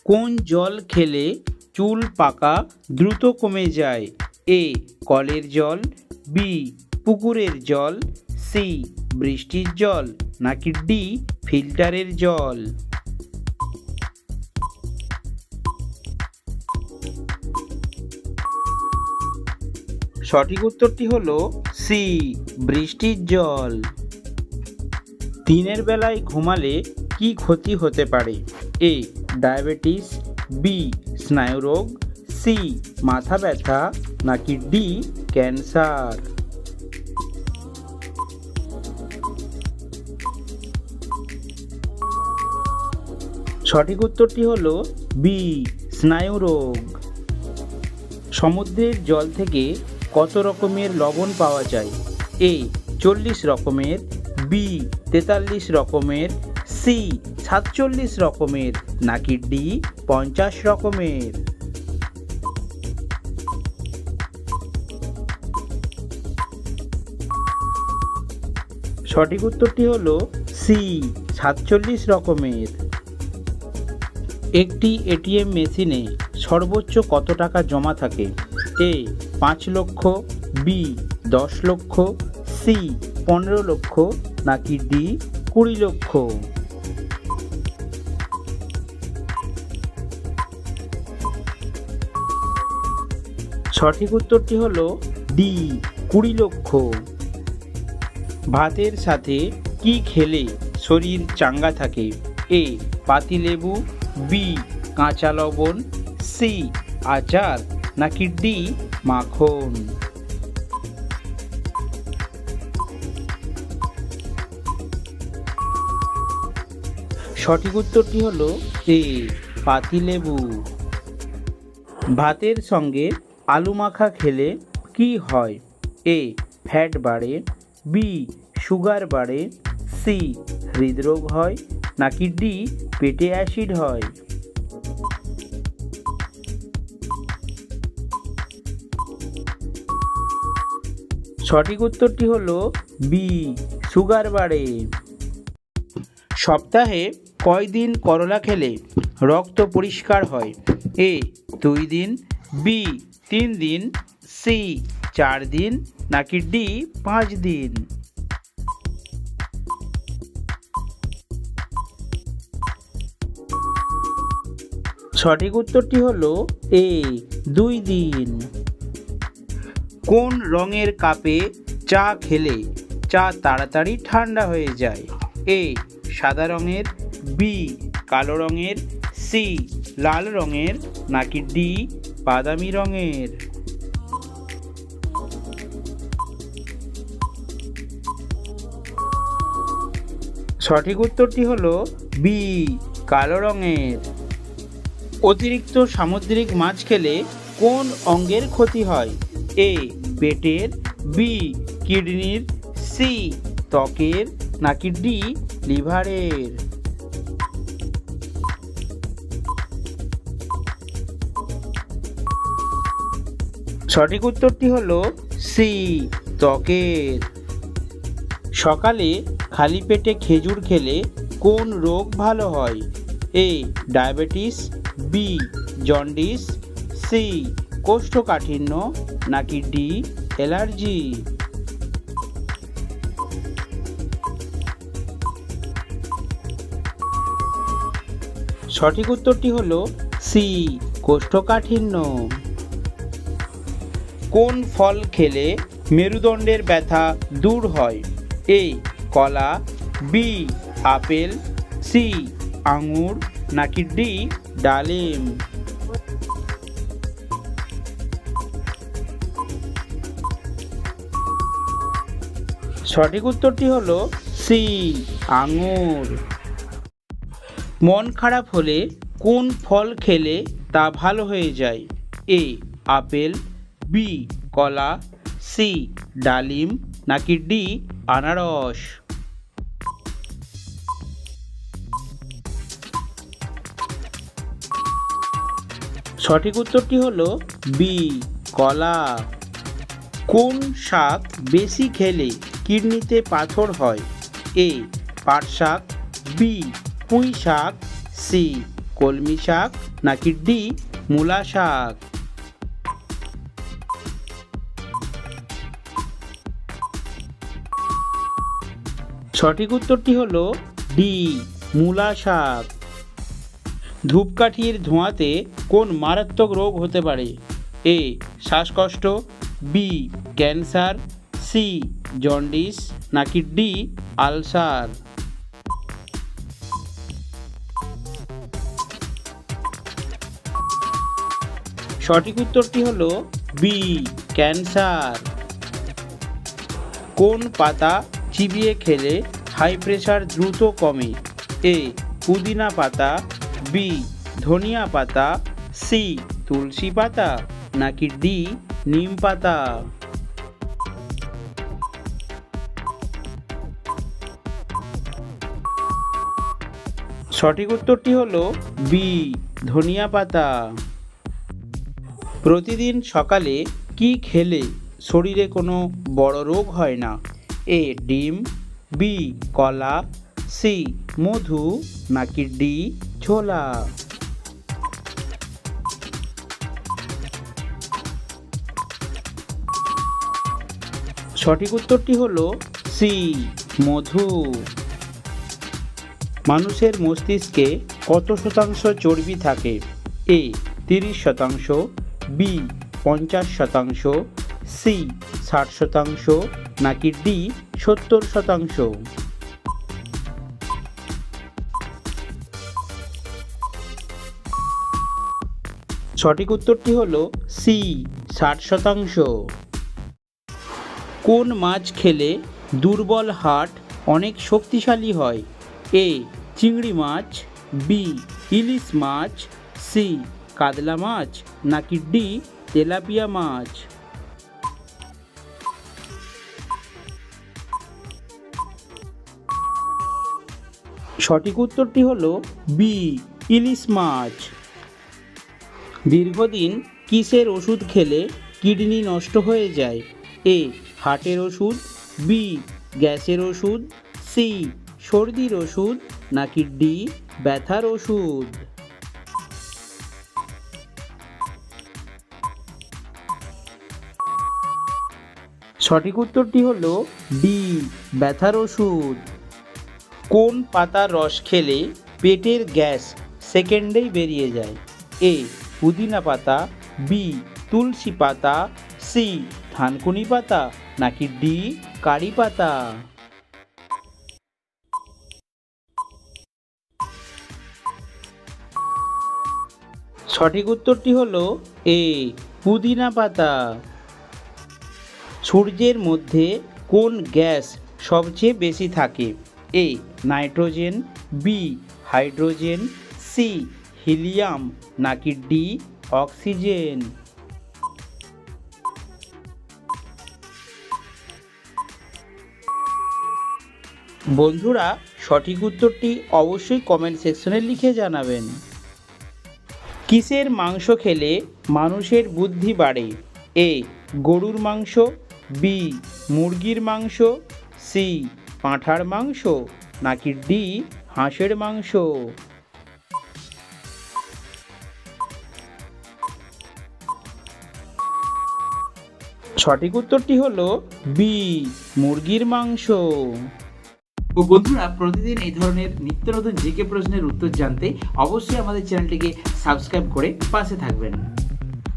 কোন জল খেলে চুল পাকা দ্রুত কমে যায়? এ কলের জল, বি পুকুরের জল, সি বৃষ্টির জল, নাকি ডি ফিল্টারের জল? সঠিক উত্তরটি হলো সি বৃষ্টির জল। দিনের বেলায় ঘুমালে কি ক্ষতি হতে পারে? এ ডায়াবেটিস, বি স্নায়ুরোগ, সি মাথা ব্যথা, নাকি ডি ক্যান্সার? সঠিক উত্তরটি হলো বি স্নায়ুরোগ। সমুদ্রের জল থেকে কত রকমের লবণ পাওয়া যায়? এ 40 রকমের, বি 43 রকমের, সি 47 রকমের, নাকি ডি 50 রকমের? সঠিক উত্তরটি হলো সি 47 রকমের। একটি এটিএম মেশিনে সর্বোচ্চ কত টাকা জমা থাকে? এ 5 লক্ষ, বি 10 লক্ষ, সি 15 লক্ষ, নাকি ডি 20 লক্ষ? সঠিক উত্তরটি হলো ডি 20 লক্ষ। ভাতের সাথে কি খেলে শরীর চাঙ্গা থাকে? এ পাতিলেবু, বি কাঁচা লবণ, সি আচার, নাকি ডি মাখন? সঠিক উত্তরটি হলো এ পাতিলেবু। ভাতের সঙ্গে আলু মাখা খেলে কি হয়? এ ফ্যাট বাড়ে, বি সুগার বাড়ে, সি হৃদরোগ হয়, নাকি ডি পেটে অ্যাসিড হয়? সঠিক উত্তরটি হলো বি সুগার বাড়ে। সপ্তাহে কয়দিন করলা খেলে রক্ত পরিষ্কার হয়? এ 2 দিন, বি 3 দিন, সি 4 দিন, নাকি ডি 5 দিন? সঠিক উত্তরটি হলো এ 2 দিন। কোন রঙের কাপে চা খেলে চা তাড়াতাড়ি ঠান্ডা হয়ে যায়? এ সাদা রঙের, বি কালো রঙের, সি লাল রঙের, নাকি ডি বাদামি রঙের? সঠিক উত্তরটি হলো বি কালো রঙের। অতিরিক্ত সামুদ্রিক মাছ খেলে কোন অঙ্গের ক্ষতি হয়? এ পেটের, বি কিডনির, সি ত্বকের, নাকি ডি লিভারের? সঠিক উত্তরটি হলো সি ত্বকের। সকালে খালি পেটে খেজুর খেলে কোন রোগ ভালো হয়? A diabetes, B jaundice, C কোষ্ঠকাঠিন্য, নাকি ডি অ্যালার্জি? সঠিক উত্তরটি হলো সি কোষ্ঠকাঠিন্য। কোন ফল খেলে মেরুদণ্ডের ব্যথা দূর হয়? এ কলা, বি আপেল, সি আঙুর, নাকি ডি ডালিম? সঠিক উত্তরটি হলো সি আঙুর। মন খারাপ হলে কোন ফল খেলে তা ভালো হয়ে যায়? এ আপেল, বি কলা, সি ডালিম, নাকি ডি আনারস? সঠিক উত্তরটি হলো বি কলা। কোন শাক বেশি খেলে কিডনিতে পাথর হয়? এ পাট শাক, বি পুঁই শাক, সি কলমি শাক নাকি ডি মূলা শাক? সঠিক উত্তরটি হলো ডি মূলা শাক। ধূপকাঠির ধোঁয়াতে কোন মারাত্মক রোগ হতে পারে? এ শ্বাসকষ্ট, বি ক্যান্সার, সি জন্ডিস নাকি ডি আলসার? সঠিক উত্তরটি হলো বি ক্যান্সার। কোন পাতা চিবিয়ে খেলে হাই প্রেশার দ্রুত কমে? এ পুদিনা পাতা, বি ধনিয়া পাতা, সি তুলসী পাতা নাকি ডি নিম পাতা? সঠিক উত্তরটি হলো বি ধনিয়া পাতা। প্রতিদিন সকালে কি খেলে শরীরে কোনো বড় রোগ হয় না? এ ডিম, বি কলা, সি মধু নাকি ডি ছোলা? সঠিক উত্তরটি হলো সি মধু। মানুষের মস্তিষ্কে কত শতাংশ চর্বি থাকে? এ 30%, বি 50%, সি 60% নাকি ডি 70%? সঠিক উত্তরটি হলো সি 60%। কোন মাছ খেলে দুর্বল হার্ট অনেক শক্তিশালী হয়? এ চিংড়ি মাছ, বি ইলিশ মাছ, সি কাতলা মাছ নাকি ডি তেলাপিয়া মাছ? সঠিক উত্তরটি হলো বি ইলিশ মাছ। দীর্ঘদিন কিসের ওষুধ খেলে কিডনি নষ্ট হয়ে যায়? এ হার্টের ওষুধ, বি গ্যাসের ওষুধ, সি সর্দির ওষুধ নাকি ডি ব্যথার ওষুধ? সঠিক উত্তরটি হলো ডি ব্যথার ওষুধ। কোন পাতার রস খেলে পেটের গ্যাস সেকেন্ডেই বেরিয়ে যায়? এ পুদিনা পাতা, বি তুলসী পাতা, সি থানকুনি পাতা নাকি ডি কারি পাতা? সঠিক উত্তরটি হলো এ পুদিনা পাতা। সূর্যের মধ্যে কোন গ্যাস সবচেয়ে বেশি থাকে? A nitrogen, B hydrogen, C helium নাকি ডি অক্সিজেন? বন্ধুরা, সঠিক উত্তরটি অবশ্যই কমেন্ট সেকশনে লিখে জানাবেন। কিসের মাংস খেলে মানুষের বুদ্ধি বাড়ে? এ গরুর মাংস, বি মুরগির মাংস, সি পাঁঠার মাংস নাকি ডি হাঁসের মাংস? সঠিক উত্তরটি হলো বি মুরগির মাংস। ও বন্ধুরা, প্রতিদিন এই ধরনের নিত্য নতুন জিকে প্রশ্নের উত্তর জানতে অবশ্যই আমাদের চ্যানেলটিকে সাবস্ক্রাইব করে পাশে থাকবেন।